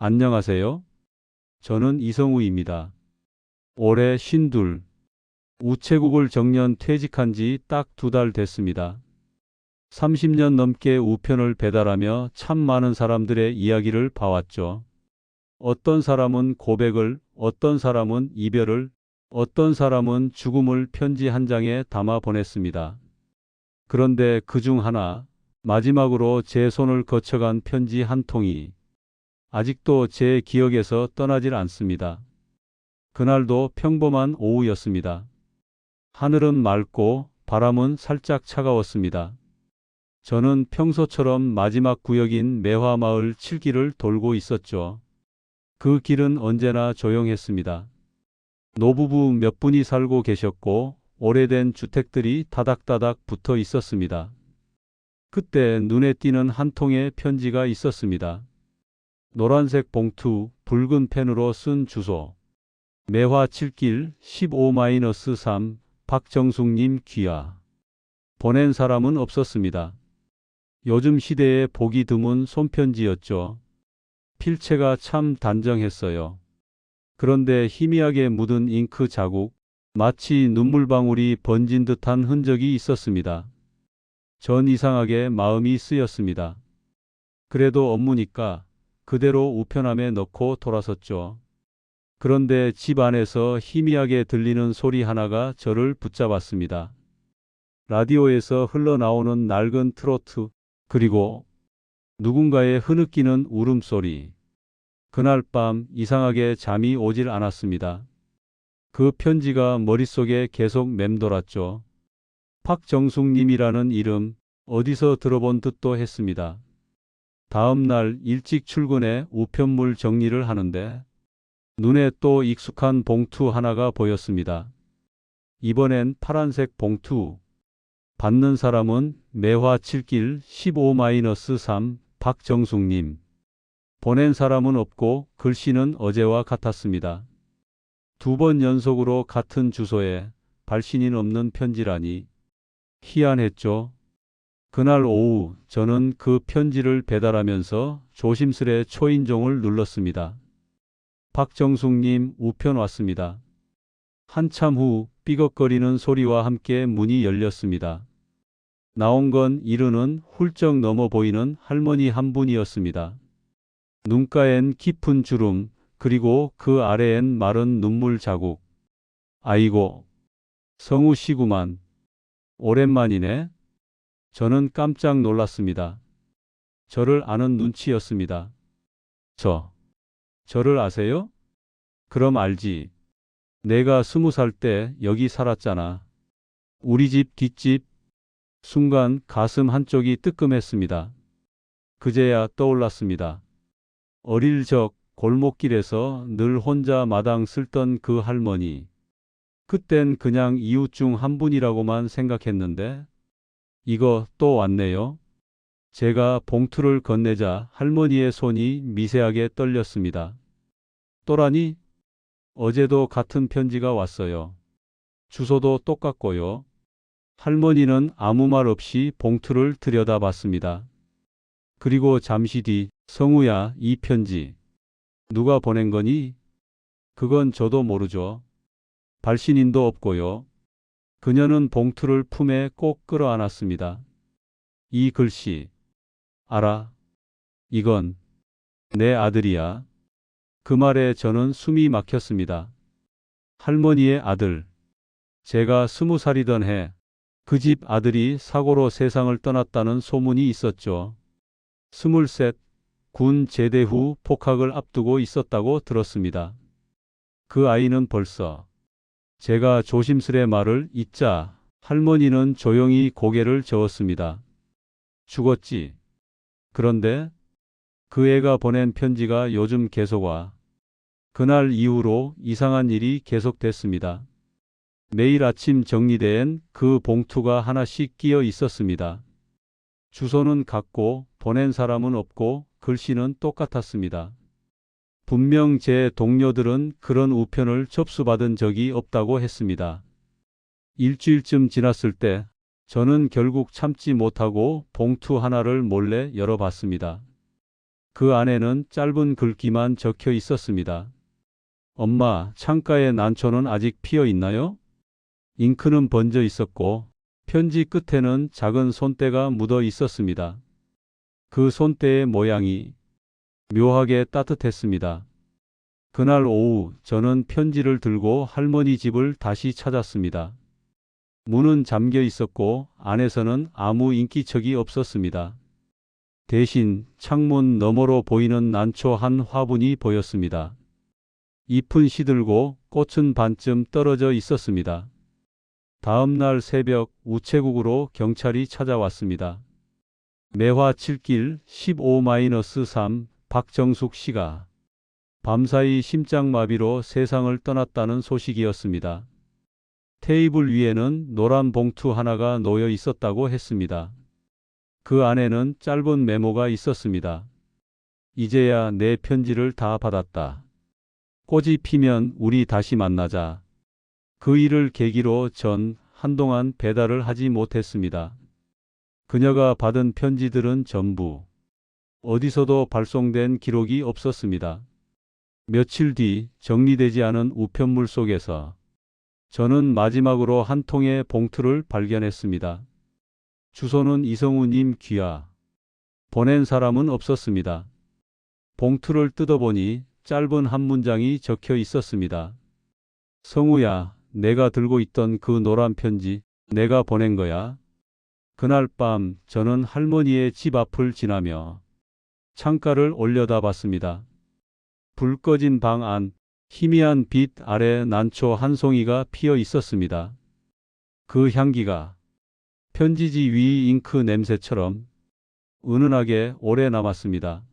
안녕하세요. 저는 이성우입니다. 올해 52, 우체국을 정년 퇴직한 지 딱 2달 됐습니다. 30년 넘게 우편을 배달하며 참 많은 사람들의 이야기를 봐왔죠. 어떤 사람은 고백을, 어떤 사람은 이별을, 어떤 사람은 죽음을 편지 한 장에 담아 보냈습니다. 그런데 그중 하나, 마지막으로 제 손을 거쳐간 편지 한 통이 아직도 제 기억에서 떠나질 않습니다. 그날도 평범한 오후였습니다. 하늘은 맑고 바람은 살짝 차가웠습니다. 저는 평소처럼 마지막 구역인 매화마을 7길을 돌고 있었죠. 그 길은 언제나 조용했습니다. 노부부 몇 분이 살고 계셨고 오래된 주택들이 다닥다닥 붙어 있었습니다. 그때 눈에 띄는 한 통의 편지가 있었습니다. 노란색 봉투, 붉은 펜으로 쓴 주소. 매화 7길 15-3 박정숙님 귀하. 보낸 사람은 없었습니다. 요즘 시대에 보기 드문 손편지였죠. 필체가 참 단정했어요. 그런데 희미하게 묻은 잉크 자국, 마치 눈물방울이 번진 듯한 흔적이 있었습니다. 전 이상하게 마음이 쓰였습니다. 그래도 업무니까 그대로 우편함에 넣고 돌아섰죠. 그런데 집 안에서 희미하게 들리는 소리 하나가 저를 붙잡았습니다. 라디오에서 흘러나오는 낡은 트로트, 그리고 누군가의 흐느끼는 울음소리. 그날 밤 이상하게 잠이 오질 않았습니다. 그 편지가 머릿속에 계속 맴돌았죠. 박정숙님이라는 이름, 어디서 들어본 듯도 했습니다. 다음 날 일찍 출근해 우편물 정리를 하는데 눈에 또 익숙한 봉투 하나가 보였습니다. 이번엔 파란색 봉투. 받는 사람은 매화 7길 15-3 박정숙님. 보낸 사람은 없고 글씨는 어제와 같았습니다. 2번 연속으로 같은 주소에 발신인 없는 편지라니 희한했죠. 그날 오후 저는 그 편지를 배달하면서 조심스레 초인종을 눌렀습니다. 박정숙님 우편 왔습니다. 한참 후 삐걱거리는 소리와 함께 문이 열렸습니다. 나온 건 이르는 훌쩍 넘어 보이는 할머니 한 분이었습니다. 눈가엔 깊은 주름, 그리고 그 아래엔 마른 눈물 자국. 아이고, 성우 씨구만. 오랜만이네. 저는 깜짝 놀랐습니다. 저를 아는 눈치였습니다. 저를 아세요? 그럼 알지. 내가 20살 때 여기 살았잖아. 우리 집 뒷집. 순간 가슴 한쪽이 뜨끔했습니다. 그제야 떠올랐습니다. 어릴 적 골목길에서 늘 혼자 마당 쓸던 그 할머니. 그땐 그냥 이웃 중 한 분이라고만 생각했는데 이거 또 왔네요. 제가 봉투를 건네자 할머니의 손이 미세하게 떨렸습니다. 또라니? 어제도 같은 편지가 왔어요. 주소도 똑같고요. 할머니는 아무 말 없이 봉투를 들여다봤습니다. 그리고 잠시 뒤, 성우야, 이 편지. 누가 보낸 거니? 그건 저도 모르죠. 발신인도 없고요. 그녀는 봉투를 품에 꼭 끌어안았습니다. 이 글씨. 알아. 이건 내 아들이야. 그 말에 저는 숨이 막혔습니다. 할머니의 아들. 제가 20살이던 해, 그 집 아들이 사고로 세상을 떠났다는 소문이 있었죠. 23, 군 제대 후 복학을 앞두고 있었다고 들었습니다. 그 아이는 벌써. 제가 조심스레 말을 잇자 할머니는 조용히 고개를 저었습니다. 죽었지. 그런데 그 애가 보낸 편지가 요즘 계속 와. 그날 이후로 이상한 일이 계속됐습니다. 매일 아침 정리대엔 그 봉투가 하나씩 끼어 있었습니다. 주소는 같고 보낸 사람은 없고 글씨는 똑같았습니다. 분명 제 동료들은 그런 우편을 접수받은 적이 없다고 했습니다. 일주일쯤 지났을 때 저는 결국 참지 못하고 봉투 하나를 몰래 열어봤습니다. 그 안에는 짧은 글귀만 적혀 있었습니다. 엄마, 창가에 난초는 아직 피어 있나요? 잉크는 번져 있었고 편지 끝에는 작은 손때가 묻어 있었습니다. 그 손때의 모양이 묘하게 따뜻했습니다. 그날 오후 저는 편지를 들고 할머니 집을 다시 찾았습니다. 문은 잠겨 있었고 안에서는 아무 인기척이 없었습니다. 대신 창문 너머로 보이는 난초 한 화분이 보였습니다. 잎은 시들고 꽃은 반쯤 떨어져 있었습니다. 다음 날 새벽 우체국으로 경찰이 찾아왔습니다. 매화 7길 15-3 박정숙 씨가 밤사이 심장마비로 세상을 떠났다는 소식이었습니다. 테이블 위에는 노란 봉투 하나가 놓여 있었다고 했습니다. 그 안에는 짧은 메모가 있었습니다. 이제야 내 편지를 다 받았다. 꽃이 피면 우리 다시 만나자. 그 일을 계기로 전 한동안 배달을 하지 못했습니다. 그녀가 받은 편지들은 전부 어디서도 발송된 기록이 없었습니다. 며칠 뒤 정리되지 않은 우편물 속에서 저는 마지막으로 한 통의 봉투를 발견했습니다. 주소는 이성우님 귀하. 보낸 사람은 없었습니다. 봉투를 뜯어보니 짧은 한 문장이 적혀 있었습니다. 성우야, 내가 들고 있던 그 노란 편지 내가 보낸 거야. 그날 밤 저는 할머니의 집 앞을 지나며 창가를 올려다봤습니다. 불 꺼진 방 안 희미한 빛 아래 난초 한 송이가 피어 있었습니다. 그 향기가 편지지 위 잉크 냄새처럼 은은하게 오래 남았습니다.